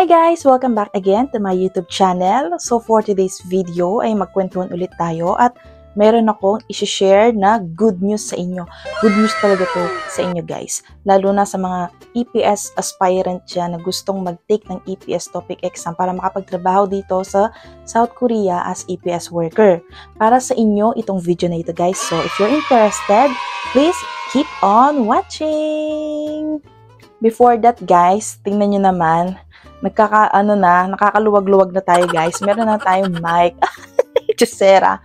Hi guys! Welcome back again to my YouTube channel. So for today's video ay magkwentuhan ulit tayo at meron akong isi-share na good news sa inyo. Good news talaga to sa inyo guys. Lalo na sa mga EPS aspirant dyan na gustong mag-take ng EPS TOPIK exam para makapagtrabaho dito sa South Korea as EPS worker. Para sa inyo itong video na ito guys. So if you're interested, please keep on watching! Before that guys, tingnan nyo naman, nakakaluwag-luwag na tayo guys. Meron na tayong mic. Chusera.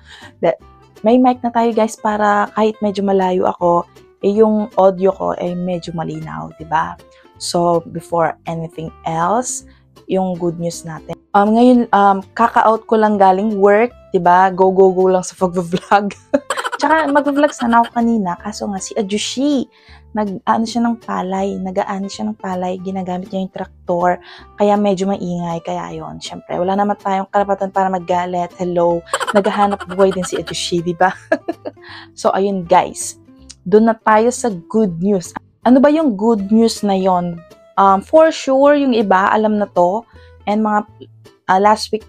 May mic na tayo guys para kahit medyo malayo ako, yung audio ko ay medyo malinaw, diba? So, before anything else, yung good news natin. Ngayon, kaka-out ko lang galing work, diba? Go lang sa pag-vlog. Tsaka mag-vlog sana ako kanina, kaso nga si Ajushi, nag-aano siya ng palay, ginagamit niya yung traktor, kaya medyo maingay, kaya yon. Syempre, wala naman tayong karapatan para maggalit. Hello, naghahanap buhay din si Ajushi, diba? So, ayun guys, doon na tayo sa good news. Ano ba yung good news na yon? For sure, yung iba, alam na to, and mga last week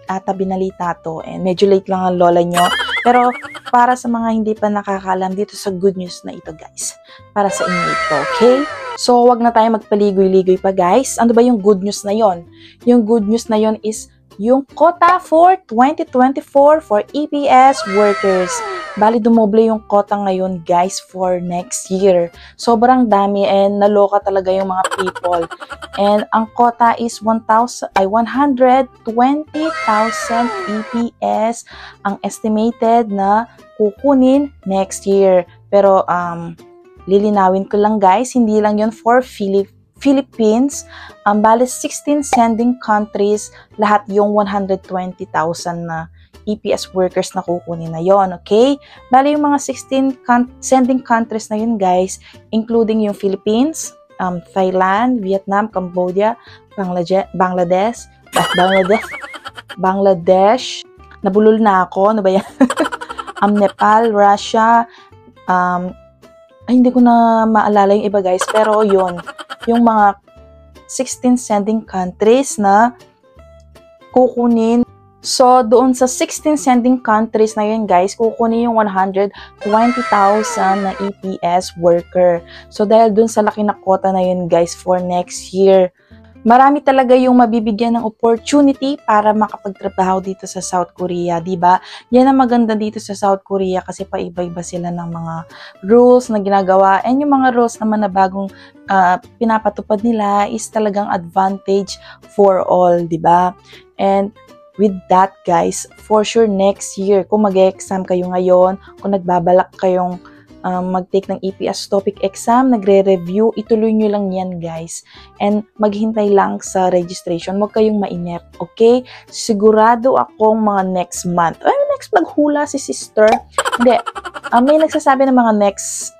ata binalita to, and medyo late lang ang lola nyo. Pero para sa mga hindi pa nakakaalam dito sa good news na ito guys, para sa inyo ito, okay? So wag na tayo magpaligoy-ligoy pa guys. Ano ba yung good news na yon? Yung good news na yon is yung quota for 2024 for EPS workers. Bali, dumoble yung quota ngayon guys for next year. Sobrang dami and naloka talaga yung mga people. And ang quota is 120,000 EPS ang estimated na kukunin next year. Pero lilinawin ko lang guys, hindi lang yun for Philippines. Bali 16 sending countries, lahat yung 120,000 na EPS workers na kukunin na yon, okay? Bali yung mga 16 sending countries na yun guys, including yung Philippines, Thailand, Vietnam, Cambodia, Bangladesh, nabulol na ako, ano ba yan? Nepal, Russia, hindi ko na maalala yung iba guys, pero yun, yung mga 16 sending countries na kukunin. So, doon sa 16 sending countries na yun guys, kukunin yung 120,000 na EPS worker. So, dahil doon sa laki na quota na yun guys for next year, marami talaga yung mabibigyan ng opportunity para makapagtrabaho dito sa South Korea, diba? Yan ang maganda dito sa South Korea kasi paiba-iba sila ng mga rules na ginagawa. And yung mga rules naman na bagong pinapatupad nila is talagang advantage for all, diba? And with that guys, for sure next year, kung mag-exam kayo ngayon, kung nagbabalak kayong mag-take ng EPS TOPIK exam, nagre-review, ituloy nyo lang yan guys. And maghintay lang sa registration, huwag kayong mainip, okay? Sigurado akong mga next month. Next maghula si sister. Hindi, may nagsasabi ng mga next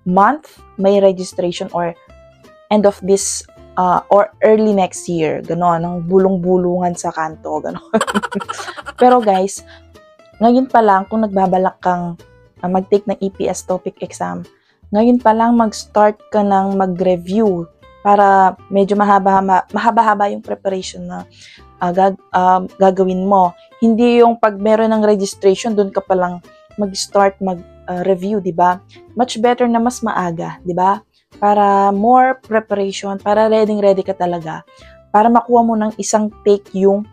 month, may registration or end of this or early next year, gano'n, ang bulong-bulungan sa kanto, gano'n. Pero guys, ngayon pa lang, kung nagbabalak kang mag-take ng EPS TOPIK exam, ngayon pa lang mag-start ka ng mag-review para medyo mahaba-haba yung preparation na gagawin mo. Hindi yung pag meron ng registration, doon ka pa lang mag-start mag-review, diba? Much better na mas maaga, diba? Para more preparation, para ready ka talaga, para makuha mo ng isang take yung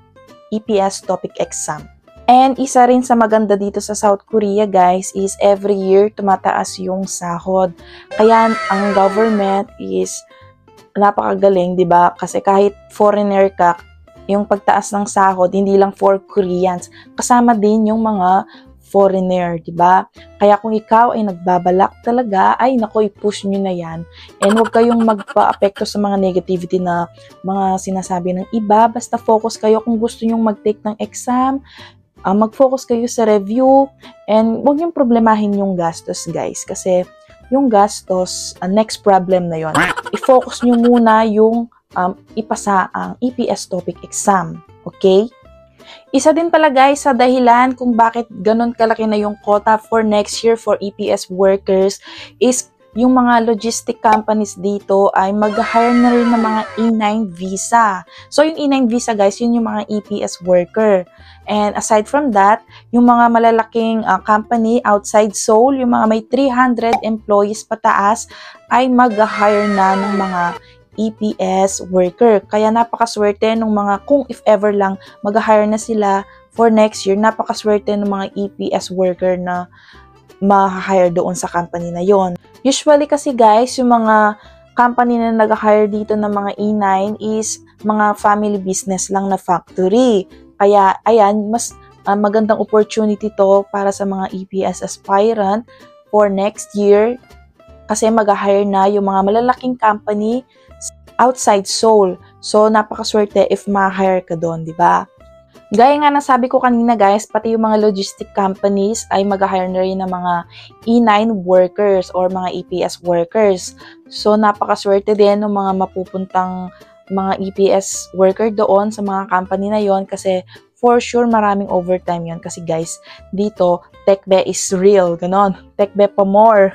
EPS TOPIK exam. And isa rin sa maganda dito sa South Korea guys is every year tumataas yung sahod. Kaya ang government is napakagaling, diba? Kasi kahit foreigner ka, yung pagtaas ng sahod, hindi lang for Koreans, kasama din yung mga foreigner, diba? Kaya kung ikaw ay nagbabalak talaga, ay nako, i-push nyo na yan. And huwag kayong magpa-apekto sa mga negativity na mga sinasabi ng iba. Basta focus kayo kung gusto nyong mag-take ng exam, mag-focus kayo sa review, and huwag nyong problemahin yung gastos guys. Kasi yung gastos, next problem na yon. I-focus nyo muna yung ipasa ang EPS TOPIK exam. Okay? Isa din pala guys sa dahilan kung bakit ganun kalaki na yung quota for next year for EPS workers is yung mga logistic companies dito ay mag-hire na rin ng mga E9 visa. So, yung E9 visa guys, yun yung mga EPS worker. And aside from that, yung mga malalaking company outside Seoul, yung mga may 300 employees pataas, ay mag-hire na ng mga EPS worker. Kaya napakaswerte ng mga, kung if ever lang, mag-hire na sila for next year, napakaswerte ng mga EPS worker na ma-hire doon sa company na yon. Usually kasi guys, yung mga company na nag-hire dito ng mga E9 is mga family business lang na factory. Kaya, ayan, mas magandang opportunity to para sa mga EPS aspirant for next year kasi mag-hire na yung mga malalaking company outside Seoul. So, napakaswerte if ma-hire ka doon, di ba? Gaya nga nasabi ko kanina guys, pati yung mga logistic companies ay mag-hire na rin ng mga E9 workers or mga EPS workers. So, napakaswerte din ng mga mapupuntang mga EPS worker doon sa mga company na yon kasi for sure maraming overtime yon kasi guys, dito, techbe is real, ganon. Techbe pa more.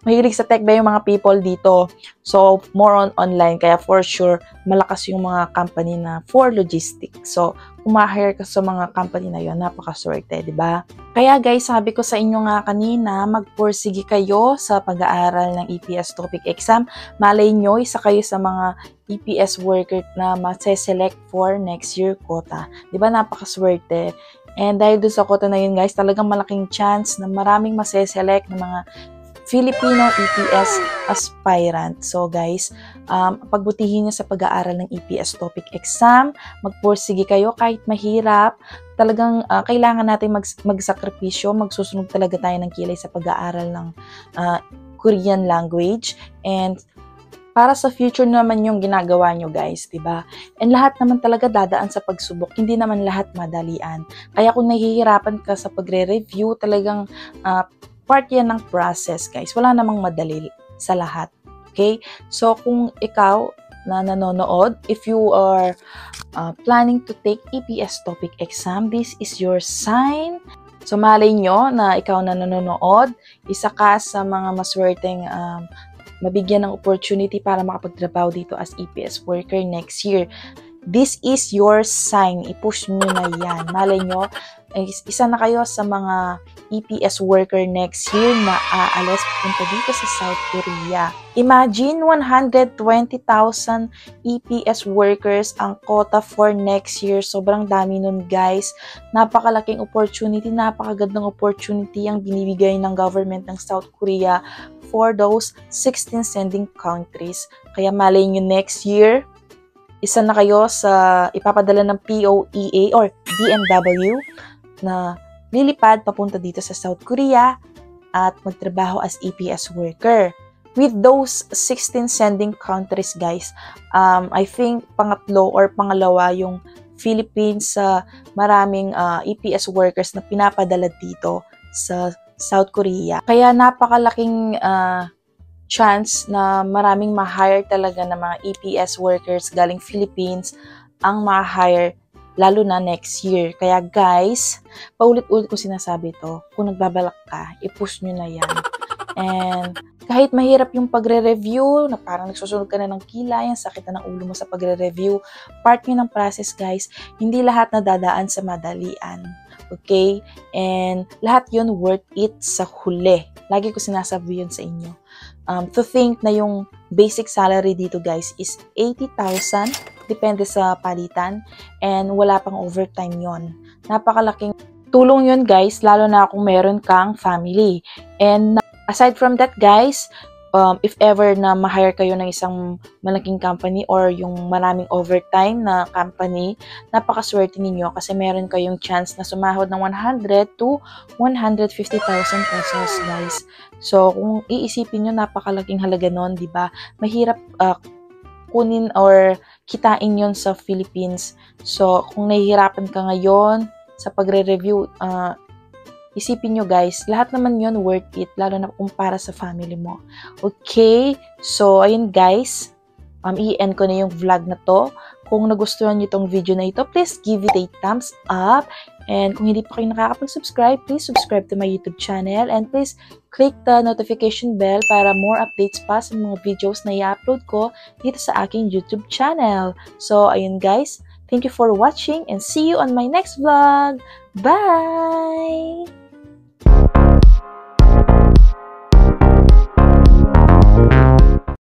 Mahilig sa techbe yung mga people dito. So, more on online. Kaya for sure, malakas yung mga company na for logistics. So, kung ma-hire ka sa mga company na yon, napakaswerte, di ba? Kaya guys, sabi ko sa inyo nga kanina, magpursige kayo sa pag-aaral ng EPS topic exam. Malay nyo, isa kayo sa mga EPS worker na ma-select for next year quota. Di ba? Napakaswerte. And dahil doon sa quota na yun guys, talagang malaking chance na maraming maseselect ng mga Filipino EPS aspirant. So guys, pagbutihin nyo sa pag-aaral ng EPS topic exam, magpursige kayo kahit mahirap. Talagang kailangan natin magsakripisyo, magsusunog talaga tayo ng kilay sa pag-aaral ng Korean language. And para sa future naman yung ginagawa nyo guys, diba? And lahat naman talaga dadaan sa pagsubok, hindi naman lahat madalian. Kaya kung nahihirapan ka sa pagre-review, talagang part yan ng process guys. Wala namang madali sa lahat. Okay? So kung ikaw na nanonood, if you are planning to take EPS topic exam, this is your sign. So malay nyo na ikaw na nanonood, isa ka sa mga maswerteng mabigyan ng opportunity para makapagtrabaho dito as EPS worker next year. This is your sign. I-push nyo na yan. Malay nyo, isa na kayo sa mga EPS worker next year na aalis punta dito sa South Korea. Imagine 120,000 EPS workers ang quota for next year. Sobrang dami nun guys. Napakalaking opportunity, napakagandang opportunity ang binibigay ng government ng South Korea for those 16 sending countries. Kaya malay nyo next year, isa na kayo sa ipapadala ng POEA or DMW na lilipad papunta dito sa South Korea at magtrabaho as EPS worker. With those 16 sending countries guys, I think pangatlo or pangalawa yung Philippines sa maraming EPS workers na pinapadala dito sa South Korea. Kaya napakalaking chance na maraming ma-hire talaga ng mga EPS workers galing Philippines ang ma-hire lalo na next year. Kaya guys, paulit-ulit ko sinasabi to, kung nagbabalak ka, i-push nyo na yan. And kahit mahirap yung pagre-review, na parang nagsusunod ka na ng kilay, ang sakit na ng ulo mo sa pagre-review, part nyo ng process guys, hindi lahat na dadaan sa madalian. Okay? And lahat yun worth it sa huli. Lagi ko sinasabi yun sa inyo. To think na yung basic salary dito guys is 80,000, depende sa palitan, and wala pang overtime yon. Napakalaking tulong yun guys, lalo na kung meron kang family. And aside from that guys, if ever na ma-hire kayo ng isang malaking company or yung maraming overtime na company, napakaswerte ninyo kasi meron kayong chance na sumahod ng 100 to 150,000 pesos guys. So kung iisipin nyo, napakalaking halaga nun, di ba? Mahirap kunin or kitain yon sa Philippines. So kung nahihirapan ka ngayon sa pagre-review, isipin nyo guys, lahat naman yun worth it, lalo na kung para sa family mo. Okay? So, ayun guys, i-end ko na yung vlog na to. Kung nagustuhan nyo itong video na ito, please give it a thumbs up And kung hindi pa kayo nakakapag-subscribe, please subscribe to my YouTube channel and please click the notification bell para more updates pa sa mga videos na i-upload ko dito sa aking YouTube channel. So, ayun guys, thank you for watching and see you on my next vlog. Bye!